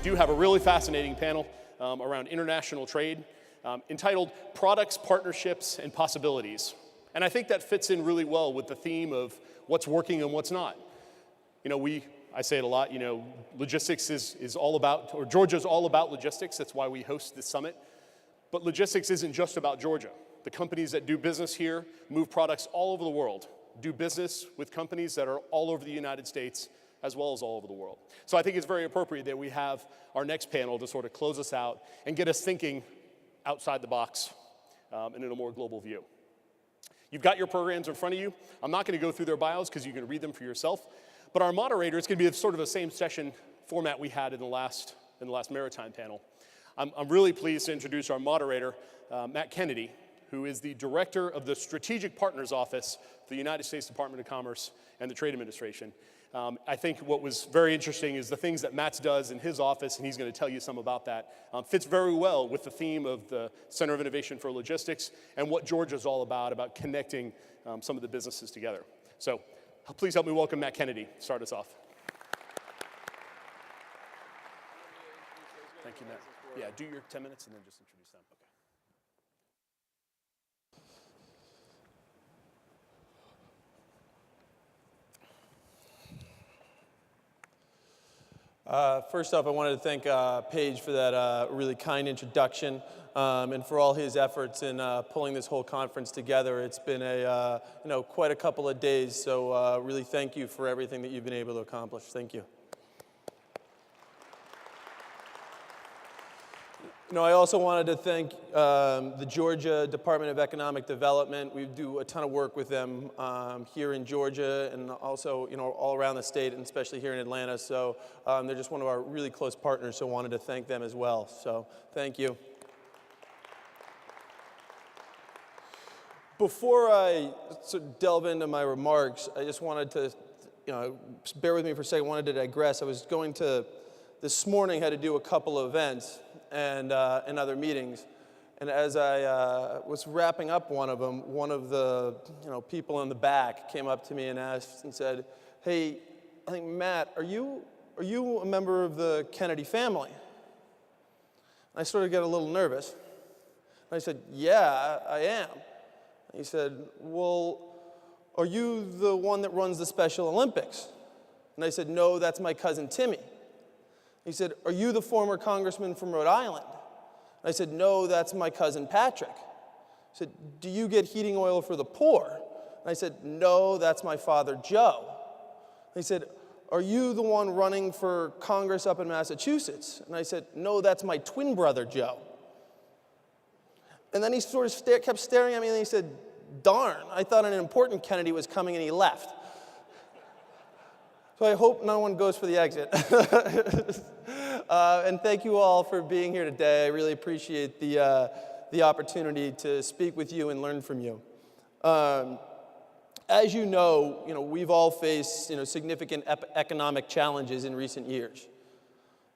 do have a really fascinating panel around international trade entitled Products, Partnerships, and Possibilities. And I think that fits in really well with the theme of what's working and what's not. You know, I say it a lot, you know, logistics is all about, or Georgia's all about logistics. That's why we host this summit. But logistics isn't just about Georgia. The companies that do business here move products all over the world, do business with companies that are all over the United States as well as all over the world. So I think it's very appropriate that we have our next panel to sort of close us out and get us thinking outside the box and in a more global view. You've got your programs in front of you. I'm not going to go through their bios because you can read them for yourself. But our moderator is going to be sort of the same session format we had in the last Maritime panel. I'm really pleased to introduce our moderator, Matt Kennedy, who is the director of the Strategic Partners Office for the United States Department of Commerce and the Trade Administration. I think what was very interesting is the things that Matt does in his office, and he's going to tell you some about that, fits very well with the theme of the Center of Innovation for Logistics and what Georgia's all about connecting some of the businesses together. So please help me welcome Matt Kennedy to start us off. Thank you, Matt. Yeah, do your 10 minutes and then just introduce them. Okay. First off, I wanted to thank Paige for that really kind introduction and for all his efforts in pulling this whole conference together. It's been quite a couple of days, so really thank you for everything that you've been able to accomplish. Thank you. I also wanted to thank the Georgia Department of Economic Development. We do a ton of work with them here in Georgia and also, all around the state, and especially here in Atlanta. So they're just one of our really close partners, so I wanted to thank them as well. So thank you. Before I delve into my remarks, I just wanted to, bear with me for a second, I wanted to digress. I was going to, this morning, had to do a couple of events and other meetings. And as I was wrapping up one of them, one of the people in the back came up to me and asked and said, "Hey, I think Matt, are you a member of the Kennedy family?" And I sort of got a little nervous. And I said, "Yeah, I am." And he said, "Well, are you the one that runs the Special Olympics?" And I said, "No, that's my cousin Timmy." He said, "Are you the former congressman from Rhode Island?" I said, "No, that's my cousin Patrick." He said, "Do you get heating oil for the poor?" And I said, "No, that's my father Joe." He said, "Are you the one running for Congress up in Massachusetts?" And I said, "No, that's my twin brother Joe." And then he sort of kept staring at me and he said, "Darn, I thought an important Kennedy was coming," and he left. So I hope no one goes for the exit. And thank you all for being here today. I really appreciate the opportunity to speak with you and learn from you. As you know, we've all faced significant economic challenges in recent years.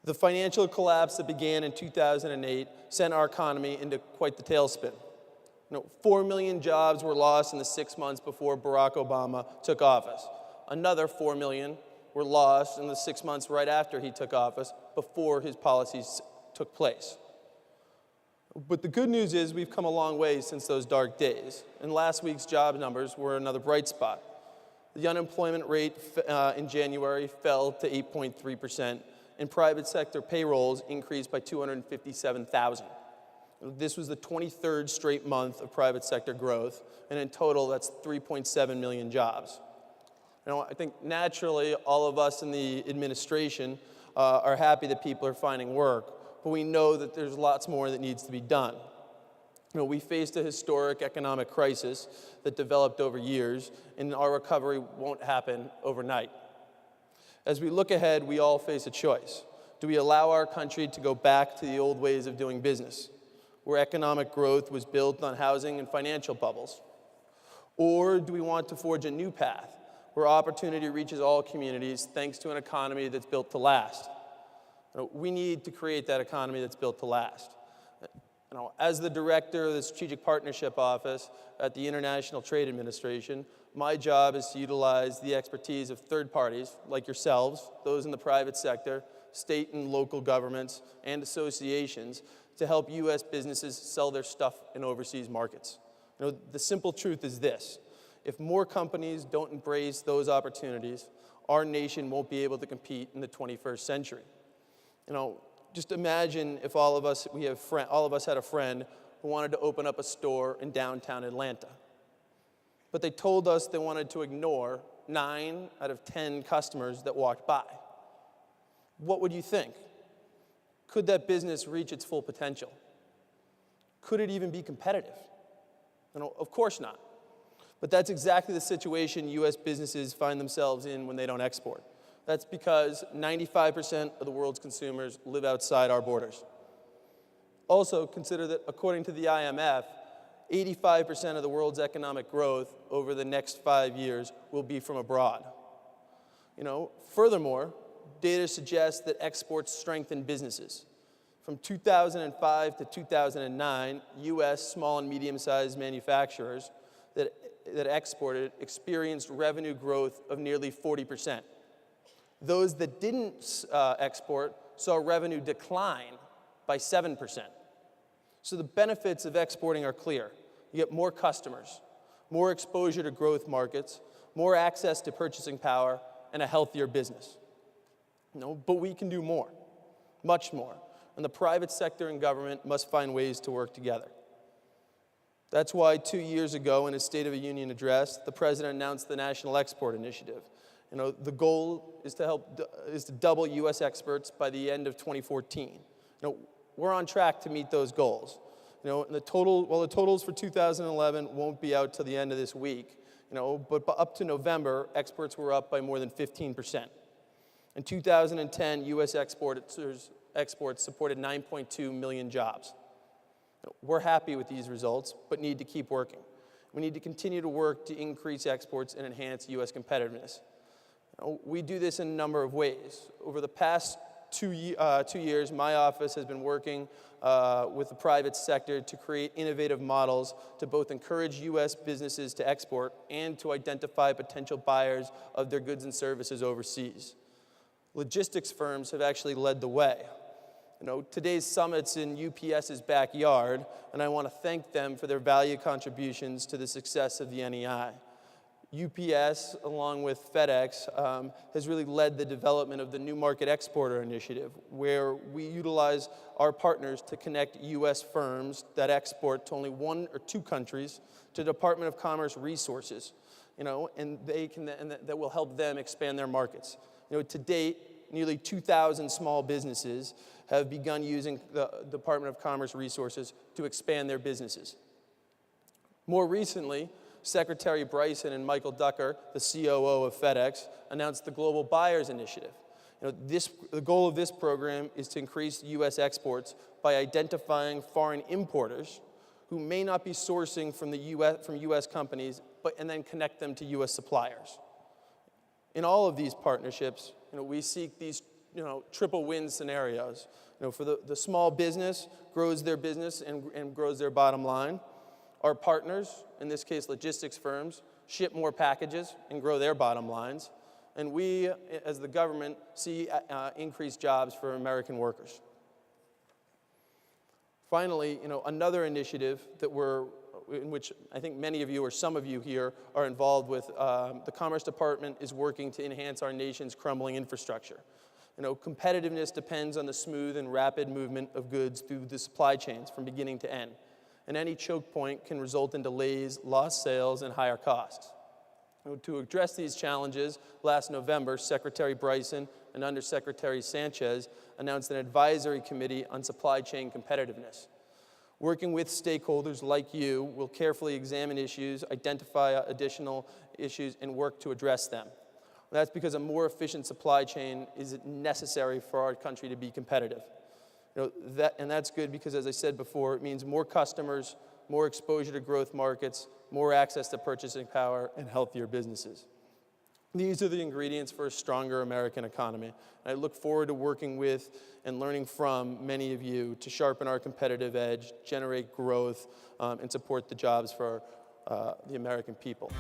The financial collapse that began in 2008 sent our economy into quite the tailspin. 4 million jobs were lost in the 6 months before Barack Obama took office. Another 4 million were lost in the 6 months right after he took office, before his policies took place. But the good news is we've come a long way since those dark days, and last week's job numbers were another bright spot. The unemployment rate in January fell to 8.3%, and private sector payrolls increased by 257,000. This was the 23rd straight month of private sector growth, and in total, that's 3.7 million jobs. I think naturally all of us in the administration are happy that people are finding work, but we know that there's lots more that needs to be done. We faced a historic economic crisis that developed over years, and our recovery won't happen overnight. As we look ahead, we all face a choice. Do we allow our country to go back to the old ways of doing business, where economic growth was built on housing and financial bubbles? Or do we want to forge a new path, where opportunity reaches all communities thanks to an economy that's built to last? We need to create that economy that's built to last. As the director of the Strategic Partnership Office at the International Trade Administration, my job is to utilize the expertise of third parties like yourselves, those in the private sector, state and local governments and associations to help U.S. businesses sell their stuff in overseas markets. The simple truth is this: if more companies don't embrace those opportunities, our nation won't be able to compete in the 21st century. Just imagine if all of us had a friend who wanted to open up a store in downtown Atlanta, but they told us they wanted to ignore 9 out of 10 customers that walked by. What would you think? Could that business reach its full potential? Could it even be competitive? Of course not. But that's exactly the situation U.S. businesses find themselves in when they don't export. That's because 95% of the world's consumers live outside our borders. Also, consider that according to the IMF, 85% of the world's economic growth over the next 5 years will be from abroad. Furthermore, data suggests that exports strengthen businesses. From 2005 to 2009, U.S. small and medium-sized manufacturers that exported experienced revenue growth of nearly 40%. Those that didn't export saw revenue decline by 7%. So the benefits of exporting are clear. You get more customers, more exposure to growth markets, more access to purchasing power, and a healthier business. But we can do more, much more. And the private sector and government must find ways to work together. That's why 2 years ago in his State of the Union address, the president announced the National Export Initiative. The goal is to double U.S. exports by the end of 2014. We're on track to meet those goals. And the totals for 2011 won't be out till the end of this week. But up to November, exports were up by more than 15%. In 2010, U.S. exports supported 9.2 million jobs. We're happy with these results, but need to keep working. We need to continue to work to increase exports and enhance U.S. competitiveness. We do this in a number of ways. Over the past 2 years, my office has been working with the private sector to create innovative models to both encourage U.S. businesses to export and to identify potential buyers of their goods and services overseas. Logistics firms have actually led the way. Today's summit's in UPS's backyard, and I want to thank them for their valued contributions to the success of the NEI. UPS, along with FedEx, has really led the development of the New Market Exporter Initiative, where we utilize our partners to connect U.S. firms that export to only 1 or 2 countries to Department of Commerce resources, and that will help them expand their markets. To date, nearly 2,000 small businesses have begun using the Department of Commerce resources to expand their businesses. More recently, Secretary Bryson and Michael Ducker, the COO of FedEx, announced the Global Buyers Initiative. The goal of this program is to increase U.S. exports by identifying foreign importers who may not be sourcing from U.S. companies, and then connect them to U.S. suppliers. In all of these partnerships, we seek these triple win scenarios. For the small business, grows their business and grows their bottom line. Our partners, in this case logistics firms, ship more packages and grow their bottom lines. And we, as the government, see increased jobs for American workers. Finally, another initiative in which I think many of you or some of you here are involved with, the Commerce Department is working to enhance our nation's crumbling infrastructure. Competitiveness depends on the smooth and rapid movement of goods through the supply chains from beginning to end. And any choke point can result in delays, lost sales, and higher costs. To address these challenges, last November, Secretary Bryson and Undersecretary Sanchez announced an advisory committee on supply chain competitiveness. Working with stakeholders like you, we'll carefully examine issues, identify additional issues, and work to address them. That's because a more efficient supply chain is necessary for our country to be competitive. And that's good because, as I said before, it means more customers, more exposure to growth markets, more access to purchasing power, and healthier businesses. These are the ingredients for a stronger American economy. And I look forward to working with and learning from many of you to sharpen our competitive edge, generate growth, and support the jobs for the American people.